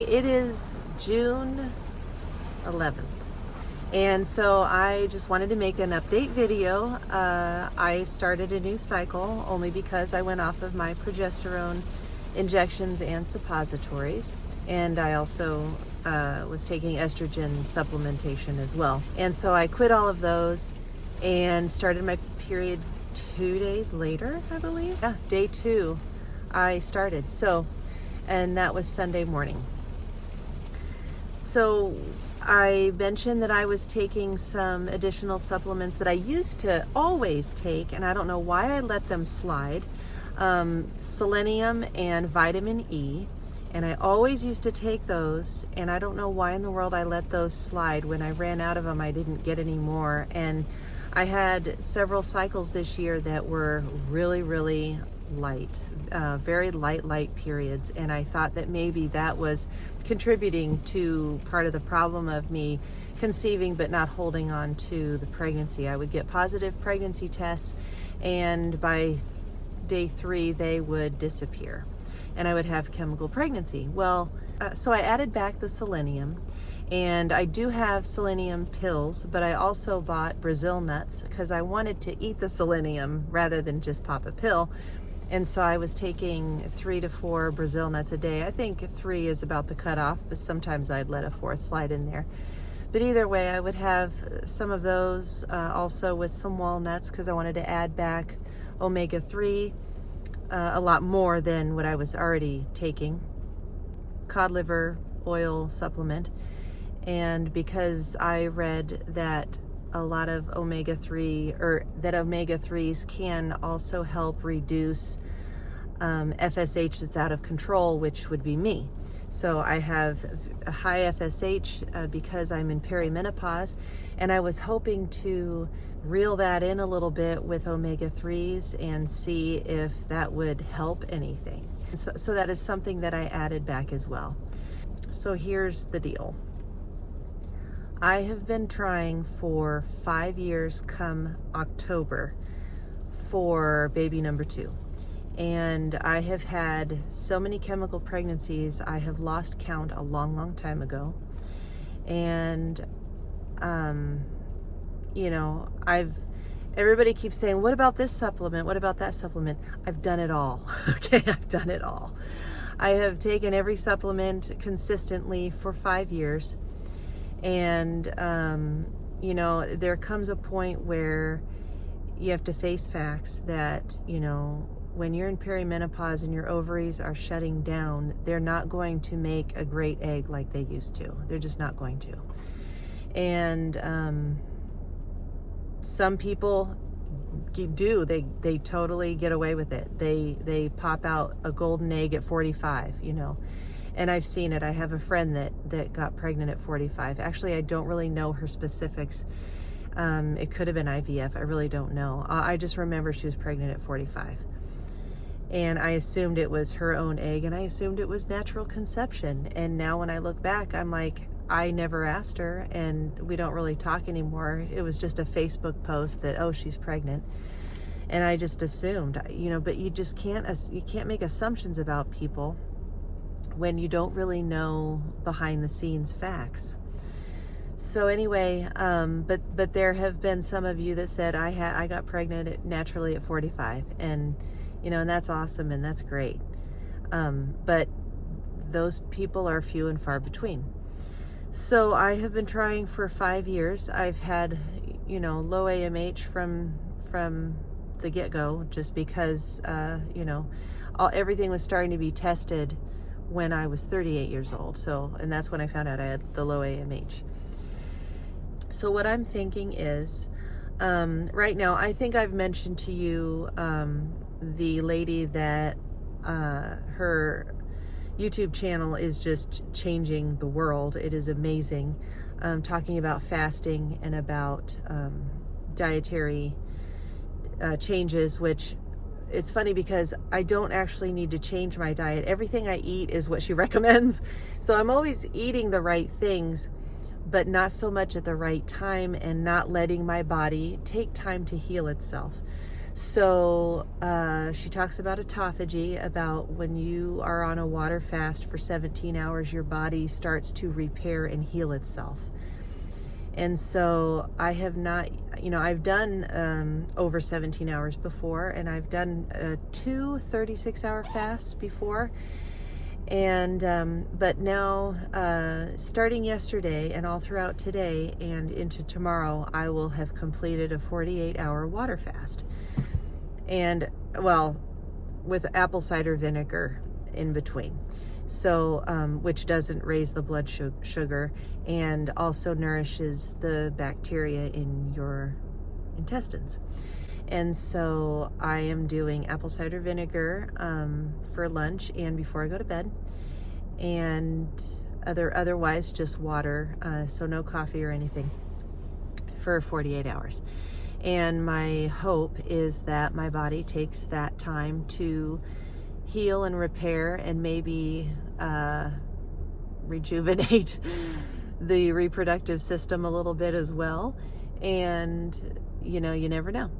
It is June 11th. And so I just wanted to make an update video. I started a new cycle only because I went off of my progesterone injections and suppositories. And I also was taking estrogen supplementation as well. And so I quit all of those and started my period 2 days later, I believe. Yeah, day 2 I started. And that was Sunday morning. So I mentioned that I was taking some additional supplements that I used to always take, and I don't know why I let them slide. Selenium and vitamin E, and I always used to take those, and I don't know why in the world I let those slide. When I ran out of them, I didn't get any more, and I had several cycles this year that were really, really light, very light periods, and I thought that maybe that was contributing to part of the problem of me conceiving but not holding on to the pregnancy. I would get positive pregnancy tests, and by day 3 they would disappear and I would have chemical pregnancy. Well, so I added back the selenium, and I do have selenium pills, but I also bought Brazil nuts because I wanted to eat the selenium rather than just pop a pill. And so I was taking 3 to 4 Brazil nuts a day. I think 3 is about the cutoff, but sometimes I'd let a 4th slide in there. But either way, I would have some of those also with some walnuts because I wanted to add back omega-3, a lot more than what I was already taking. Cod liver oil supplement. And because I read that a lot of omega-3, or that omega-3s can also help reduce FSH that's out of control, which would be me. So I have a high FSH because I'm in perimenopause, and I was hoping to reel that in a little bit with omega-3s and see if that would help anything. So that is something that I added back as well. So here's the deal. I have been trying for 5 years come October for baby number 2. And I have had so many chemical pregnancies, I have lost count a long time ago. And, you know, everybody keeps saying, what about this supplement? What about that supplement? I've done it all. Okay, I've done it all. I have taken every supplement consistently for 5 years. And, you know, there comes a point where you have to face facts that, you know, when you're in perimenopause and your ovaries are shutting down, they're not going to make a great egg like they used to. They're just not going to. And some people do. They totally get away with it. They pop out a golden egg at 45, you know. And I've seen it. I have a friend that got pregnant at 45. Actually, I don't really know her specifics. It could have been IVF. I really don't know. I just remember she was pregnant at 45. And I assumed it was her own egg, and I assumed it was natural conception. And now when I look back, I'm like, I never asked her, and we don't really talk anymore. It was just a Facebook post that, oh, she's pregnant. And I just assumed, you know, but you can't make assumptions about people when you don't really know behind the scenes facts. So anyway, but there have been some of you that said I got pregnant naturally at 45, and you know, and that's awesome and that's great. But those people are few and far between. So I have been trying for 5 years. I've had, you know, low AMH from the get-go, just because you know, everything was starting to be tested when I was 38 years old. So, and that's when I found out I had the low AMH. So what I'm thinking is, right now, I think I've mentioned to you the lady that her YouTube channel is just changing the world. It is amazing. Talking about fasting and about dietary changes, which it's funny because I don't actually need to change my diet. Everything I eat is what she recommends. So I'm always eating the right things, but not so much at the right time, and not letting my body take time to heal itself. So she talks about autophagy, about when you are on a water fast for 17 hours, your body starts to repair and heal itself. And so I have not, I've done over 17 hours before, and I've done 2 36-hour fasts before. And but now, starting yesterday and all throughout today and into tomorrow, I will have completed a 48-hour water fast. And, well, with apple cider vinegar in between. So, which doesn't raise the blood sugar and also nourishes the bacteria in your intestines. And so I am doing apple cider vinegar for lunch and before I go to bed, and otherwise just water, so no coffee or anything, for 48 hours. And my hope is that my body takes that time to heal and repair and maybe rejuvenate the reproductive system a little bit as well. And you never know.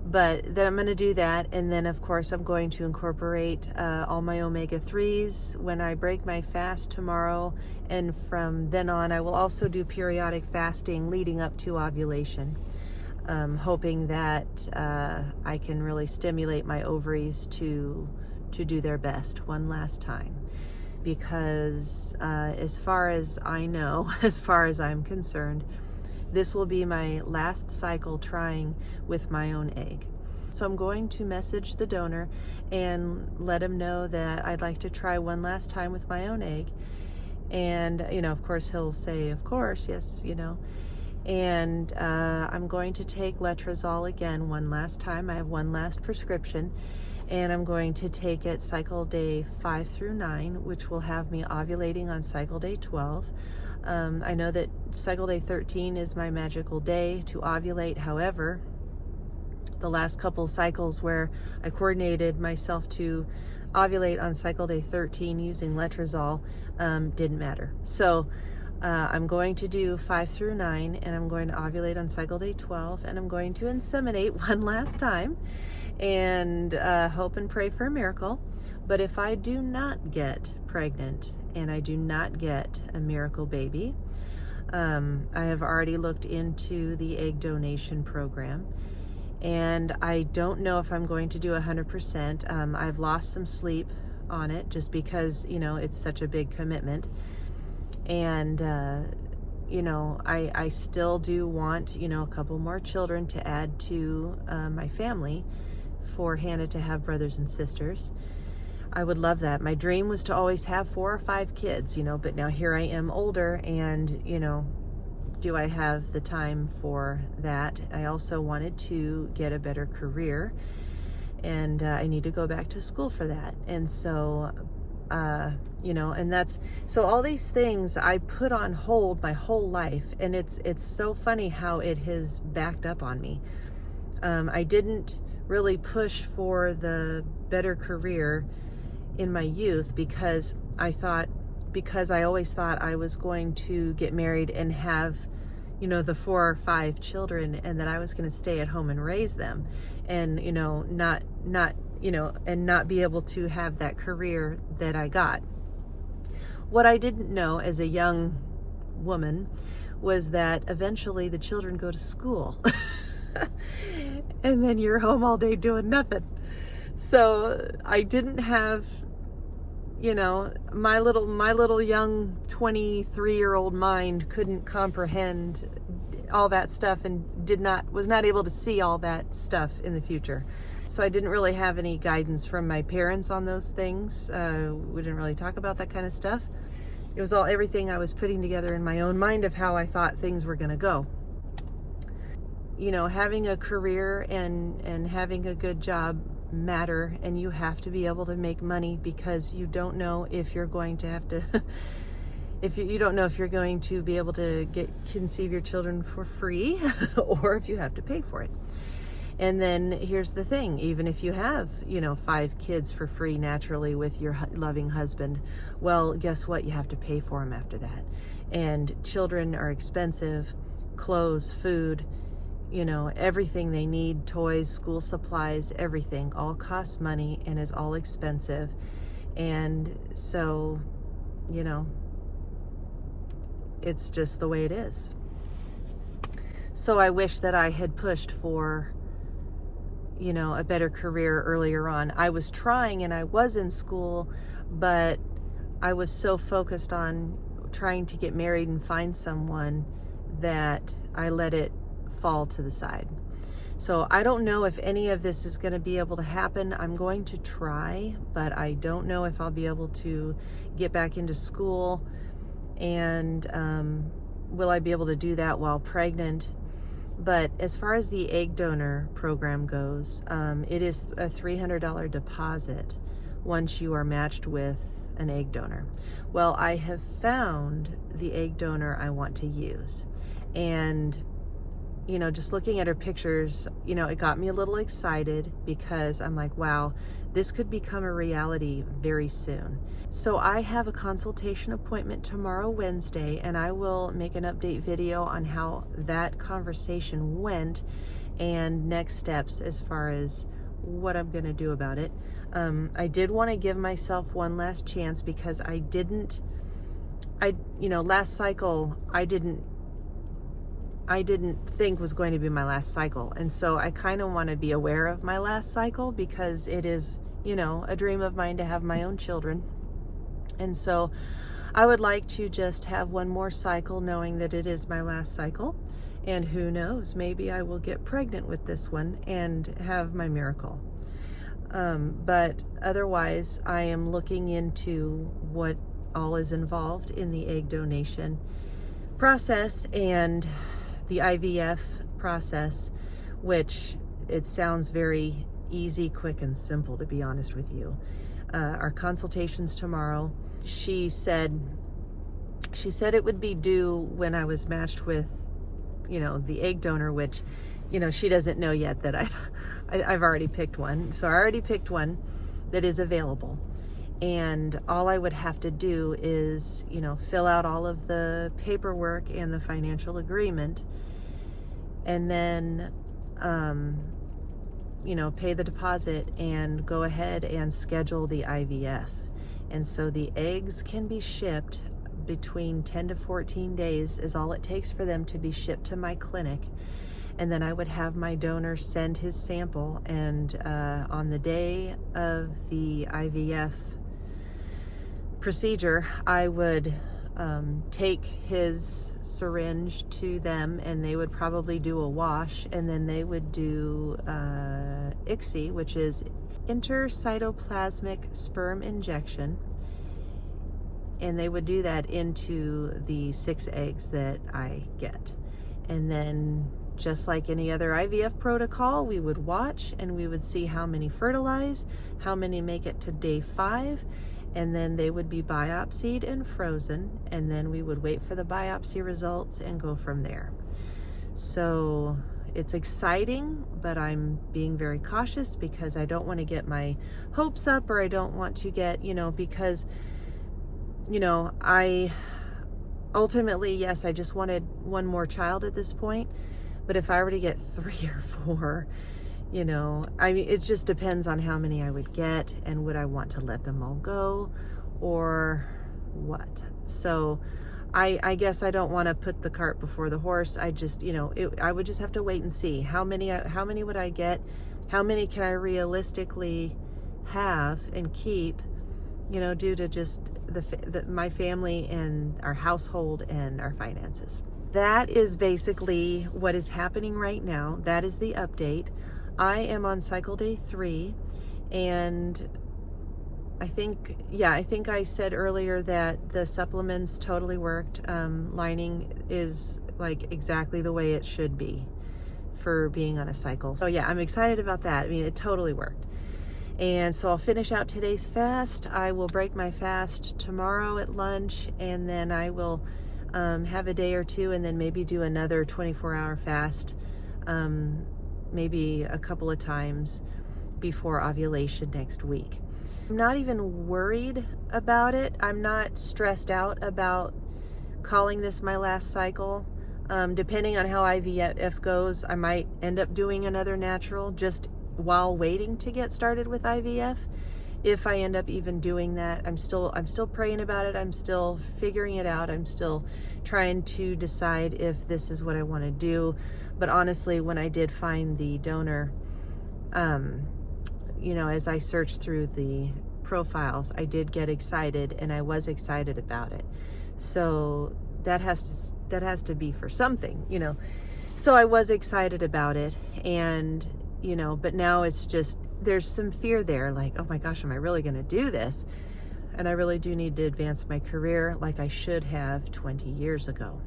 But then I'm going to do that, and then of course I'm going to incorporate all my omega-3s when I break my fast tomorrow, and from then on I will also do periodic fasting leading up to ovulation, hoping that I can really stimulate my ovaries to do their best one last time. Because as far as I know, as far as I'm concerned, this will be my last cycle trying with my own egg. So I'm going to message the donor and let him know that I'd like to try one last time with my own egg. And, of course he'll say, of course, yes, And I'm going to take letrozole again one last time. I have one last prescription. And I'm going to take it cycle day 5 through 9, which will have me ovulating on cycle day 12. I know that cycle day 13 is my magical day to ovulate. However, the last couple cycles where I coordinated myself to ovulate on cycle day 13 using letrozole didn't matter. So I'm going to do 5 through 9, and I'm going to ovulate on cycle day 12, and I'm going to inseminate one last time and hope and pray for a miracle. But if I do not get pregnant and I do not get a miracle baby, I have already looked into the egg donation program, and I don't know if I'm going to do 100%. I've lost some sleep on it just because, it's such a big commitment. And, I still do want, a couple more children to add to my family for Hannah to have brothers and sisters. I would love that. My dream was to always have 4 or 5 kids, but now here I am older, and, do I have the time for that? I also wanted to get a better career, and I need to go back to school for that. And so, and that's, so all these things I put on hold my whole life, and it's so funny how it has backed up on me. I didn't really push for the better career in my youth because I always thought I was going to get married and have, the 4 or 5 children, and that I was going to stay at home and raise them, and, not and not be able to have that career that I got. What I didn't know as a young woman was that eventually the children go to school and then you're home all day doing nothing. So I didn't have, my little young 23-year-old mind couldn't comprehend all that stuff, and was not able to see all that stuff in the future. So I didn't really have any guidance from my parents on those things. We didn't really talk about that kind of stuff. It was everything I was putting together in my own mind of how I thought things were going to go. Having a career and having a good job matter, and you have to be able to make money, because you don't know if you're going to have to if you don't know if you're going to be able to conceive your children for free or if you have to pay for it. And then here's the thing, even if you have 5 kids for free naturally with your loving husband, well, guess what, you have to pay for them after that. And children are expensive, clothes, food, you know, everything they need, toys, school supplies, everything, all costs money and is all expensive. And so, you know, it's just the way it is. So I wish that I had pushed for, you know, a better career earlier on. I was trying and I was in school, but I was so focused on trying to get married and find someone that I let it fall to the side. So I don't know if any of this is going to be able to happen. I'm going to try, but I don't know if I'll be able to get back into school, and will I be able to do that while pregnant? But as far as the egg donor program goes, it is a $300 deposit once you are matched with an egg donor. Well, I have found the egg donor I want to use. And, you know, just looking at her pictures, you know, it got me a little excited because I'm like, wow, this could become a reality very soon. So I have a consultation appointment tomorrow, Wednesday, and I will make an update video on how that conversation went and next steps as far as what I'm going to do about it. I did want to give myself one last chance because last cycle, I didn't think was going to be my last cycle. And so I kind of want to be aware of my last cycle because it is, you know, a dream of mine to have my own children. And so I would like to just have one more cycle knowing that it is my last cycle. And who knows, maybe I will get pregnant with this one and have my miracle. But otherwise, I am looking into what all is involved in the egg donation process and the IVF process, which it sounds very easy, quick, and simple, to be honest with you. Our consultation's tomorrow. She said it would be due when I was matched with, you know, the egg donor, which, you know, she doesn't know yet that I've already picked one. So I already picked one that is available. And all I would have to do is, you know, fill out all of the paperwork and the financial agreement, and then, you know, pay the deposit and go ahead and schedule the IVF. And so the eggs can be shipped between 10 to 14 days is all it takes for them to be shipped to my clinic. And then I would have my donor send his sample, and on the day of the IVF procedure, I would take his syringe to them, and they would probably do a wash, and then they would do ICSI, which is intracytoplasmic sperm injection, and they would do that into the 6 eggs that I get. And then, just like any other IVF protocol, we would watch and we would see how many fertilize, how many make it to day 5, and then they would be biopsied and frozen, and then we would wait for the biopsy results and go from there. So it's exciting, but I'm being very cautious because I don't want to get my hopes up, or I don't want to get, you know, because, you know, I ultimately, yes, I just wanted one more child at this point. But if I were to get 3 or 4, you know, I mean, it just depends on how many I would get, and would I want to let them all go or what? So I guess I don't want to put the cart before the horse. I just, you know, I would just have to wait and see how many would I get? How many can I realistically have and keep, you know, due to just my family and our household and our finances. That is basically what is happening right now. That is the update. I am on cycle day 3, and I think I said earlier that the supplements totally worked. Lining is like exactly the way it should be for being on a cycle. So yeah, I'm excited about that. I mean, it totally worked. And so I'll finish out today's fast. I will break my fast tomorrow at lunch, and then I will have a day or two, and then maybe do another 24-hour fast, maybe a couple of times before ovulation next week. I'm not even worried about it. I'm not stressed out about calling this my last cycle. Depending on how IVF goes, I might end up doing another natural just while waiting to get started with IVF. If I end up even doing that, I'm still praying about it. I'm still figuring it out. I'm still trying to decide if this is what I want to do. But honestly, when I did find the donor, as I searched through the profiles, I did get excited, and I was excited about it. So that has to be for something. So I was excited about it, and but now it's just, there's some fear there, like, oh my gosh, am I really going to do this? And I really do need to advance my career like I should have 20 years ago.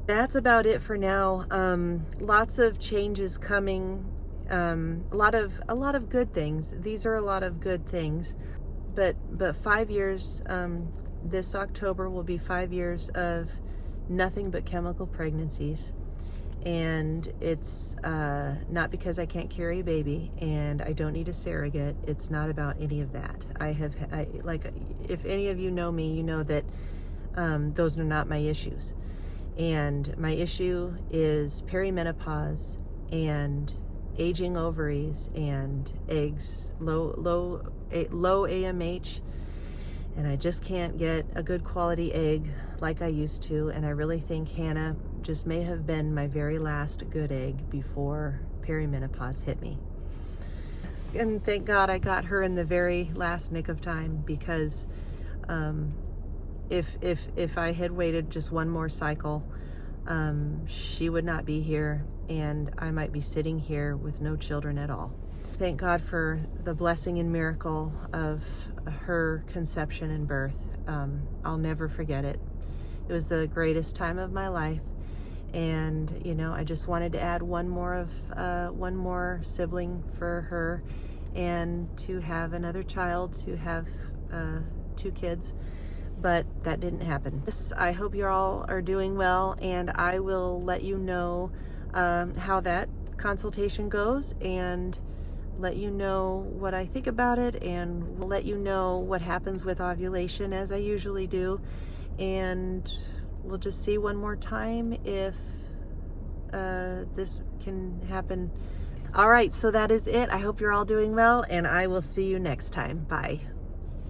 That's about it for now. Lots of changes coming. A lot of good things. These are a lot of good things. But 5 years, this October will be 5 years of nothing but chemical pregnancies. And it's not because I can't carry a baby and I don't need a surrogate. It's not about any of that. If any of you know me, you know that those are not my issues. And my issue is perimenopause and aging ovaries and eggs, low AMH, and I just can't get a good quality egg like I used to. And I really think Hannah just may have been my very last good egg before perimenopause hit me. And thank God I got her in the very last nick of time, because if I had waited just one more cycle, she would not be here, and I might be sitting here with no children at all. Thank God for the blessing and miracle of her conception and birth. I'll never forget it. It was the greatest time of my life. And I just wanted to add one more sibling for her, and to have another child, to have 2 kids. But that didn't happen. I hope you all are doing well, and I will let you know how that consultation goes, and let you know what I think about it, and we'll let you know what happens with ovulation, as I usually do. And we'll just see one more time if this can happen. All right, so that is it. I hope you're all doing well, and I will see you next time. Bye.